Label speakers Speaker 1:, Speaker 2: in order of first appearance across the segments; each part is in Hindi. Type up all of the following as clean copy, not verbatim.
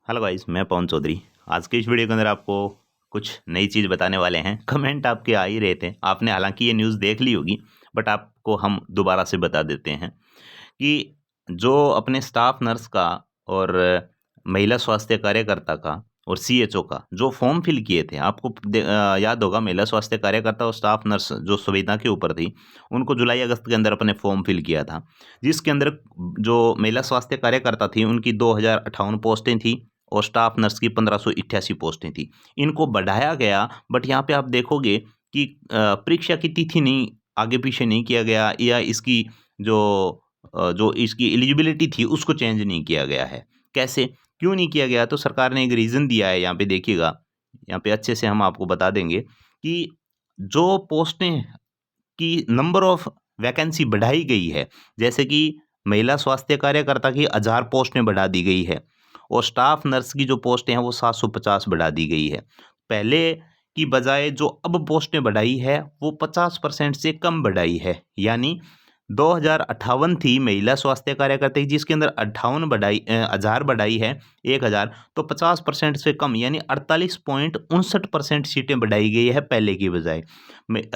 Speaker 1: हेलो गाइस, मैं पवन चौधरी। आज के इस वीडियो के अंदर आपको कुछ नई चीज़ बताने वाले हैं। कमेंट आपके आ ही रहे थे, आपने हालांकि ये न्यूज़ देख ली होगी, बट आपको हम दोबारा से बता देते हैं कि जो अपने स्टाफ नर्स का और महिला स्वास्थ्य कार्यकर्ता का और सीएचओ का जो फॉर्म फिल किए थे, आपको याद होगा। महिला स्वास्थ्य कार्यकर्ता और स्टाफ नर्स जो संविदा के ऊपर थी, उनको जुलाई अगस्त के अंदर अपने फॉर्म फिल किया था, जिसके अंदर जो महिला स्वास्थ्य कार्यकर्ता थी उनकी 2058 पोस्टें थी और स्टाफ नर्स की 1588 पोस्टें थी। इनको बढ़ाया गया, बट यहाँ पे आप देखोगे कि परीक्षा की तिथि नहीं, आगे पीछे नहीं किया गया, या इसकी जो जो इसकी एलिजिबिलिटी थी उसको चेंज नहीं किया गया है। कैसे, क्यों नहीं किया गया? तो सरकार ने एक रीज़न दिया है, यहाँ पे देखिएगा। यहाँ पे अच्छे से हम आपको बता देंगे कि जो पोस्टें की नंबर ऑफ वैकेंसी बढ़ाई गई है, जैसे कि महिला स्वास्थ्य कार्यकर्ता की 1000 पोस्टें बढ़ा दी गई है और स्टाफ नर्स की जो पोस्टें हैं वो 750 बढ़ा दी गई है। पहले की बजाय जो अब पोस्टें बढ़ाई है वो 50% से कम बढ़ाई है, यानी 2058 थी महिला स्वास्थ्य कार्यकर्ता की, जिसके अंदर 58 बढ़ाई 1000 बढ़ाई है, 1000, तो 50% से कम यानी 48.59% सीटें बढ़ाई गई है पहले की बजाय।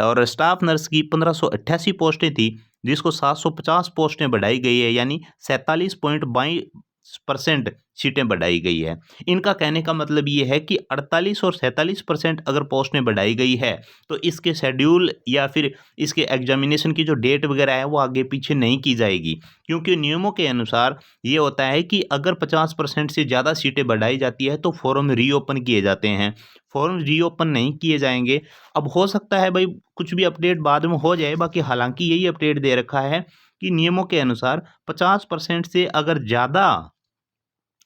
Speaker 1: और स्टाफ नर्स की 1588 पोस्टें थी, जिसको 750 पोस्टें बढ़ाई गई है, यानी 47.22% सीटें बढ़ाई गई है। इनका कहने का मतलब ये है कि 48 और 47% अगर पोस्टें बढ़ाई गई है तो इसके शेड्यूल या फिर इसके एग्जामिनेशन की जो डेट वगैरह है वो आगे पीछे नहीं की जाएगी, क्योंकि नियमों के अनुसार ये होता है कि अगर 50% से ज़्यादा सीटें बढ़ाई जाती है तो फॉर्म रीओपन किए जाते हैं। फॉर्म रीओपन नहीं किए जाएंगे। अब हो सकता है भाई कुछ भी अपडेट बाद में हो जाए, बाकी हालांकि यही अपडेट दे रखा है कि नियमों के अनुसार 50% से अगर ज़्यादा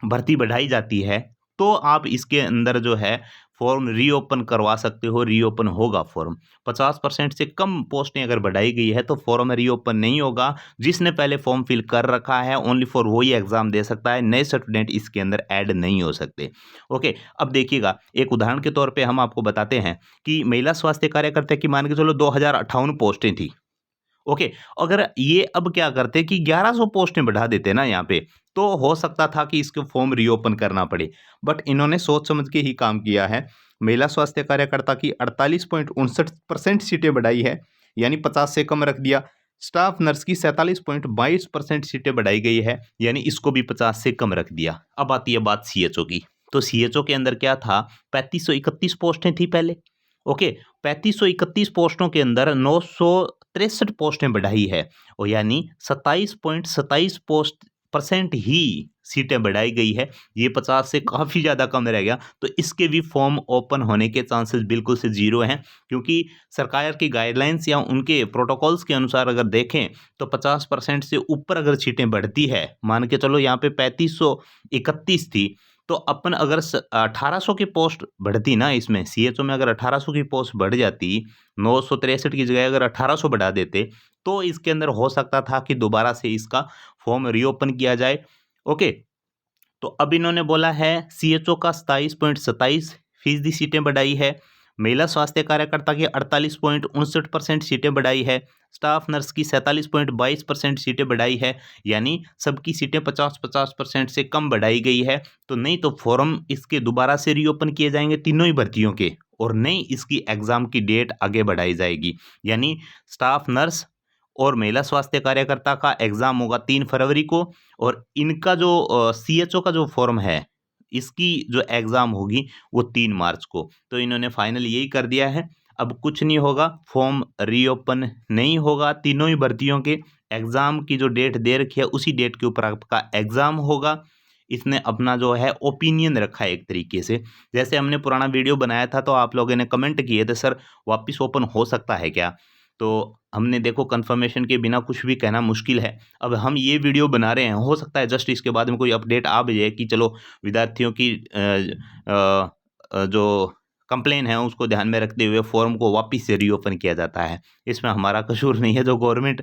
Speaker 1: भर्ती बढ़ाई जाती है तो आप इसके अंदर जो है फॉर्म रीओपन करवा सकते हो, रीओपन होगा फॉर्म। 50% से कम पोस्टें अगर बढ़ाई गई है तो फॉर्म रीओपन नहीं होगा। जिसने पहले फॉर्म फिल कर रखा है ओनली फॉर वही एग्जाम दे सकता है, नए स्टूडेंट इसके अंदर ऐड नहीं हो सकते। ओके, अब देखिएगा, एक उदाहरण के तौर पे हम आपको बताते हैं कि महिला स्वास्थ्य कार्यकर्ता की मान के चलो 2058 पोस्टें थी। ओके, अगर ये अब क्या करते कि 1100 पोस्टें बढ़ा देते ना यहाँ पे, तो हो सकता था कि इसके फॉर्म रीओपन करना पड़े, बट इन्होंने सोच समझ के ही काम किया है। महिला स्वास्थ्य कार्यकर्ता की 48.59% सीटें बढ़ाई है, यानी 50 से कम रख दिया। स्टाफ नर्स की 47.22% सीटें बढ़ाई गई है, यानी इसको भी 50 से कम रख दिया। अब आती है बात सीएचओ की। तो सीएचओ के अंदर क्या था, 3531 पोस्टें थी पहले। ओके, 3531 पोस्टों के अंदर 963 पोस्टें बढ़ाई है, और यानी 27.27% ही सीटें बढ़ाई गई है। ये 50 से काफ़ी ज़्यादा कम रह गया, तो इसके भी फॉर्म ओपन होने के चांसेस बिल्कुल से ज़ीरो हैं, क्योंकि सरकार की गाइडलाइंस या उनके प्रोटोकॉल्स के अनुसार अगर देखें तो 50% से ऊपर अगर सीटें बढ़ती है, मान के चलो यहाँ पे 3531 थी, तो अपन अगर 1800 की पोस्ट बढ़ती ना, इसमें सीएचओ में अगर 1800 की पोस्ट बढ़ जाती, 963 की जगह अगर 1800 बढ़ा देते, तो इसके अंदर हो सकता था कि दोबारा से इसका फॉर्म रीओपन किया जाए। ओके, तो अब इन्होंने बोला है सीएचओ का 27.27% सीटें बढ़ाई है, महिला स्वास्थ्य कार्यकर्ता की 48.59% सीटें बढ़ाई है, स्टाफ नर्स की 47.22% सीटें बढ़ाई है, यानी सबकी सीटें 50-50% से कम बढ़ाई गई है। तो नहीं तो फॉर्म इसके दोबारा से रीओपन किए जाएंगे तीनों ही भर्तियों के, और नहीं इसकी एग्ज़ाम की डेट आगे बढ़ाई जाएगी। यानी स्टाफ नर्स और महिला स्वास्थ्य कार्यकर्ता का एग्ज़ाम होगा 3 फरवरी को, और इनका जो सीएचओ का जो फॉर्म है, इसकी जो एग्ज़ाम होगी वो 3 मार्च को। तो इन्होंने फाइनल यही कर दिया है, अब कुछ नहीं होगा, फॉर्म रीओपन नहीं होगा, तीनों ही भर्तियों के एग्ज़ाम की जो डेट दे रखी है उसी डेट के ऊपर आपका एग्ज़ाम होगा। इसने अपना जो है ओपिनियन रखा है एक तरीके से। जैसे हमने पुराना वीडियो बनाया था तो आप लोगों ने कमेंट किए थे, सर वापस ओपन हो सकता है क्या? तो हमने देखो कंफर्मेशन के बिना कुछ भी कहना मुश्किल है। अब हम ये वीडियो बना रहे हैं, हो सकता है जस्ट इसके बाद में कोई अपडेट आ भी जाए कि चलो विद्यार्थियों की जो कंप्लेन है उसको ध्यान में रखते हुए फॉर्म को वापस से रीओपन किया जाता है। इसमें हमारा कसूर नहीं है, जो गवर्नमेंट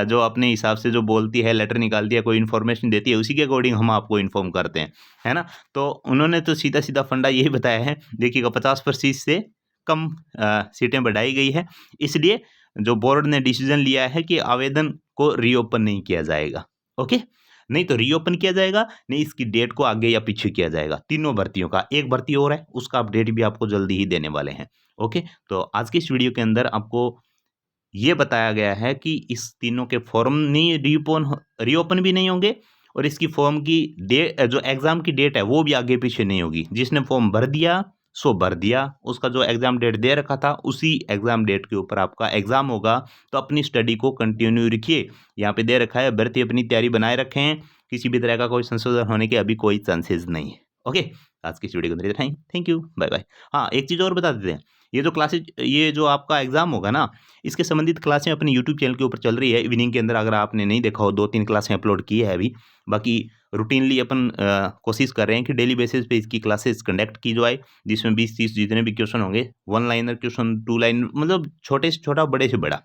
Speaker 1: जो अपने हिसाब से जो बोलती है, लेटर निकालती है, कोई इन्फॉर्मेशन देती है, उसी के अकॉर्डिंग हम आपको इन्फॉर्म करते हैं, है ना? तो उन्होंने तो सीधा-सीधा फंडा यही बताया है, देखिएगा 50% से कम सीटें बढ़ाई गई है, इसलिए जो बोर्ड ने डिसीजन लिया है कि आवेदन को रीओपन नहीं किया जाएगा। ओके, नहीं तो रीओपन किया जाएगा, नहीं इसकी डेट को आगे या पीछे किया जाएगा। तीनों भर्तियों का, एक भर्ती और है उसका अपडेट भी आपको जल्दी ही देने वाले हैं। ओके, तो आज की इस वीडियो के अंदर आपको ये बताया गया है कि इस तीनों के फॉर्म नहीं रीओपन भी नहीं होंगे और इसकी फॉर्म की डेट, जो एग्ज़ाम की डेट है वो भी आगे पीछे नहीं होगी। जिसने फॉर्म भर दिया सो भर दिया, उसका जो एग्ज़ाम डेट दे रखा था उसी एग्ज़ाम डेट के ऊपर आपका एग्ज़ाम होगा। तो अपनी स्टडी को कंटिन्यू रखिए। यहाँ पे दे रखा है भर्ती अपनी तैयारी बनाए रखें, किसी भी तरह का कोई संशोधन होने के अभी कोई चांसेस नहीं है। ओके, आज की इस वीडियो को इतना ही। Thank you, bye bye. हाँ, एक चीज़ और बता देते हैं, ये जो आपका एग्ज़ाम होगा ना, इसके संबंधित क्लासें अपने यूट्यूब चैनल के ऊपर चल रही है इवनिंग के अंदर। अगर आपने नहीं देखा हो, 2-3 क्लासें अपलोड की है अभी। बाकी रूटीनली अपन कोशिश कर रहे हैं कि डेली बेसिस पे इसकी क्लासेस कंडक्ट की जाए, जिसमें 20-30 जितने भी क्वेश्चन होंगे, 1 लाइनर क्वेश्चन, 2 लाइन, मतलब छोटे से छोटा, बड़े से बड़ा,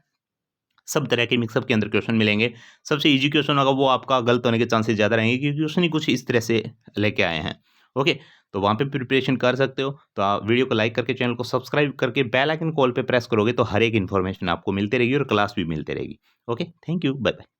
Speaker 1: सब तरह के मिक्सअप के अंदर क्वेश्चन मिलेंगे। सबसे ईज़ी क्वेश्चन होगा वो आपका गलत होने के चांसेस ज़्यादा रहेंगे, क्योंकि क्वेश्चन ही कुछ इस तरह से लेके आए हैं। ओके, तो वहाँ पे प्रिपरेशन कर सकते हो। तो आप वीडियो को लाइक करके, चैनल को सब्सक्राइब करके, बेल आइकन कॉल पे प्रेस करोगे तो हर एक इन्फॉर्मेशन आपको मिलती रहेगी और क्लास भी मिलती रहेगी। Okay, thank you, bye bye.